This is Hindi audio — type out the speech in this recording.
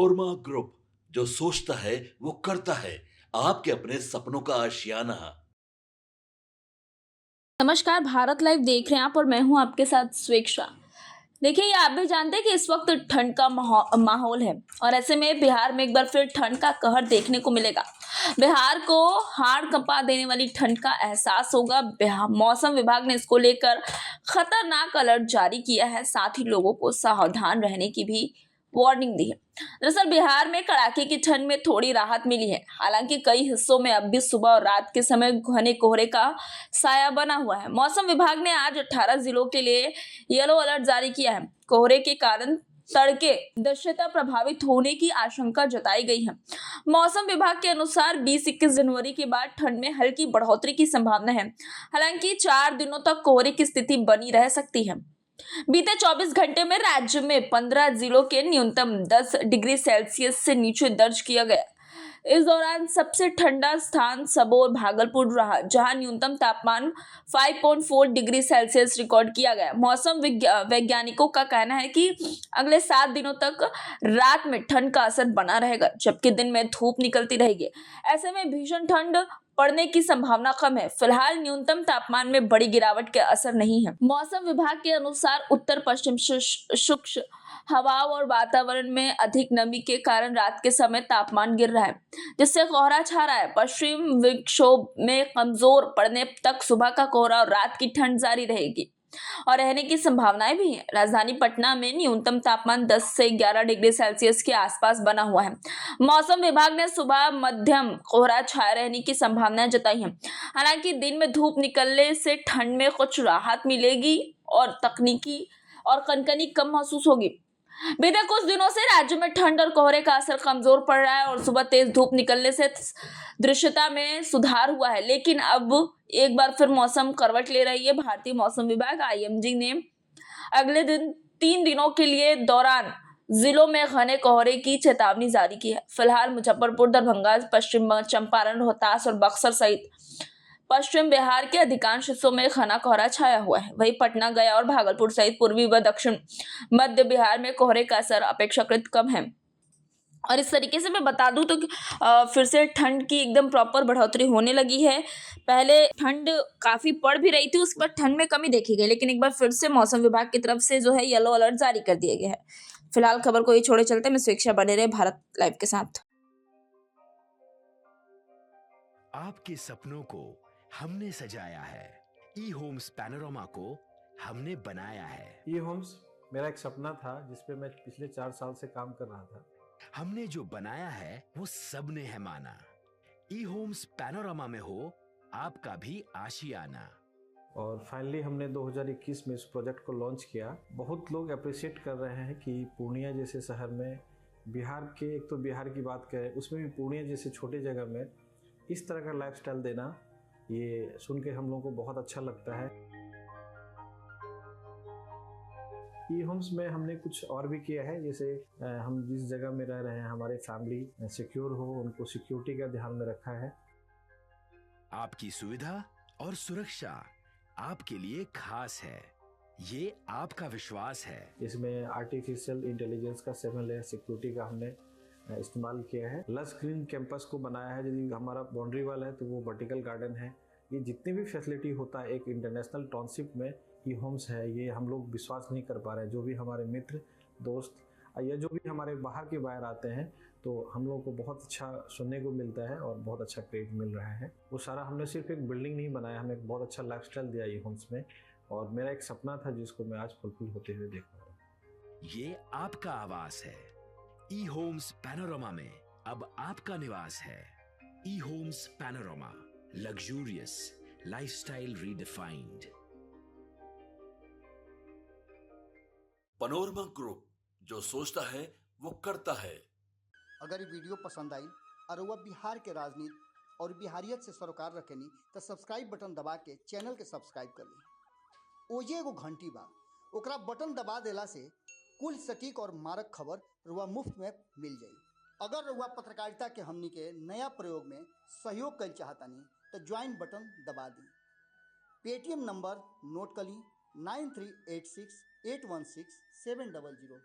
पनोरमा ग्रुप, जो सोचता है वो करता है। आपके अपने सपनों का आशियाना। नमस्कार, भारत लाइव देख रहे हैं आप और मैं हूं आपके साथ स्वेक्षा। देखिए, ये आप भी जानते हैं कि इस वक्त ठंड का माहौल है और ऐसे में बिहार में एक बार फिर ठंड का कहर देखने को मिलेगा। बिहार को हाड़ कंपा देने वाली ठंड का एहसास होगा। मौसम विभाग ने इसको लेकर खतरनाक अलर्ट जारी किया है, साथ ही लोगों को सावधान रहने की भी वार्निंग दी है। दरअसल बिहार में कड़ाके की ठंड में थोड़ी राहत मिली है, हालांकि कई हिस्सों में अब भी सुबह और रात के समय घने कोहरे का साया बना हुआ है। मौसम विभाग ने आज 18 जिलों के लिए येलो अलर्ट जारी किया है। कोहरे के कारण तड़के दृश्यता प्रभावित होने की आशंका जताई गई है। मौसम विभाग के अनुसार 20-21 जनवरी के बाद ठंड में हल्की बढ़ोतरी की संभावना है। हालांकि 4 दिनों तक कोहरे की स्थिति बनी रह सकती है। बीते 24 घंटे में राज्य में 15 जिलों के न्यूनतम 10 डिग्री सेल्सियस से नीचे दर्ज किया गया। इस दौरान सबसे ठंडा स्थान सबौर भागलपुर रहा, जहां न्यूनतम तापमान 5.4 डिग्री सेल्सियस रिकॉर्ड किया गया। मौसम वैज्ञानिकों का कहना है कि अगले 7 दिनों तक रात में ठंड का असर बना रहेगा, जबकि दिन में धूप निकलती रहेगी। ऐसे में भीषण ठंड पड़ने की संभावना कम है। फिलहाल न्यूनतम तापमान में बड़ी गिरावट के असर नहीं है। मौसम विभाग के अनुसार उत्तर पश्चिम शुष्क हवाओं और वातावरण में अधिक नमी के कारण रात के समय तापमान गिर रहा है, जिससे कोहरा छा रहा है। पश्चिम विक्षोभ में कमजोर पड़ने तक सुबह का कोहरा और रात की ठंड जारी रहेगी और रहने की संभावनाएं भी हैं। राजधानी पटना में न्यूनतम तापमान 10 से 11 डिग्री सेल्सियस के आसपास बना हुआ है। मौसम विभाग ने सुबह मध्यम कोहरा छाए रहने की संभावनाएं जताई है। हालांकि दिन में धूप निकलने से ठंड में कुछ राहत मिलेगी और तकनीकी और कनकनी कम महसूस होगी। बीते कुछ दिनों से राज्य में ठंड और कोहरे का असर कमजोर पड़ रहा है और सुबह तेज धूप निकलने से दृश्यता में सुधार हुआ है, लेकिन अब एक बार फिर मौसम करवट ले रही है। भारतीय मौसम विभाग आईएमडी ने अगले 3 दिनों के लिए दौरान जिलों में घने कोहरे की चेतावनी जारी की है। फिलहाल मुजफ्फरपुर, दरभंगा, पश्चिम चंपारण, रोहतास और बक्सर सहित पश्चिम बिहार के अधिकांश हिस्सों में घना कोहरा छाया हुआ है। वहीं पटना, गया और भागलपुर सहित पूर्वी व दक्षिण मध्य बिहार में कोहरे का असर अपेक्षाकृत कम है। और इस तरीके से मैं बता दूं तो फिर से ठंड की एकदम प्रॉपर बढ़ोतरी होने लगी है। पहले ठंड काफी पड़ भी रही थी, उसके बाद ठंड में कमी देखी गई, लेकिन एक बार फिर से मौसम विभाग की तरफ से जो है येलो अलर्ट जारी कर दिया गया है। फिलहाल खबर को ये छोड़े चलते, मैं स्वेक्षा बने रहे भारत लाइव के साथ। आपके सपनों को हमने सजाया है, ई होम्स पैनोरमा को हमने बनाया है। ई होम्स मेरा एक सपना था जिसपे मैं पिछले 4 साल से काम कर रहा था। हमने जो बनाया है वो सबने है माना। ई होम्स पैनोरमा में हो आपका भी आशियाना। और फाइनली हमने 2021 में इस प्रोजेक्ट को लॉन्च किया। बहुत लोग अप्रिशिएट कर रहे हैं कि पूर्णिया जैसे शहर में, बिहार के, एक तो बिहार की बात करें उसमें भी पूर्णिया जैसे छोटे जगह में इस तरह का लाइफस्टाइल देना, ये सुन के हम लोगों को बहुत अच्छा लगता है। ई होम्स में हमने कुछ और भी किया है, जैसे हम जिस जगह में रह रहे हैं हमारे फैमिली सिक्योर हो, उनको सिक्योरिटी का ध्यान में रखा है। आपकी सुविधा और सुरक्षा आपके लिए खास है, ये आपका विश्वास है। इसमें आर्टिफिशियल इंटेलिजेंस का 7 लेयर सिक्योरिटी का हमने इस्तेमाल किया है। लस ग्रीन कैंपस को बनाया है। यदि हमारा बाउंड्री वाल है तो वो वर्टिकल गार्डन है। ये जितनी भी फैसिलिटी होता है एक इंटरनेशनल टाउनशिप में ई होम्स है, ये हम लोग विश्वास नहीं कर पा रहे हैं। जो भी हमारे मित्र, दोस्त या जो भी हमारे बाहर के बाहर आते हैं तो हम लोग को बहुत अच्छा सुनने को मिलता है और बहुत अच्छा क्रेडिट मिल रहा है। वो सारा हमने सिर्फ एक बिल्डिंग नहीं बनाया, हमें एक बहुत अच्छा लाइफस्टाइल दिया ई होम्स में, और मेरा एक सपना था जिसको मैं आज फुलफिल होते हुए देख रहा हूँ। ये आपका आवास है। ई होम्स पैनोरमा में अब आपका निवास है। E Homes Panorama, luxurious lifestyle redefined. Panorama group, जो सोचता है वो करता है। अगर ये वीडियो पसंद आई और वह बिहार के राजनीति और बिहारियत से सरोकार रखेनी तो सब्सक्राइब बटन दबा के चैनल के सब्सक्राइब कर ली। ओजे एगो घंटी बा, ओकरा बटन दबा देला से कुल सटीक और मारक खबर रुआ मुफ्त में मिल जाई। अगर रुआ पत्रकारिता के हमनी के नया प्रयोग में सहयोग कर चाहतानी तो ज्वाइन बटन दबा दी। पेटीएम नंबर नोट कर ली 9386816700।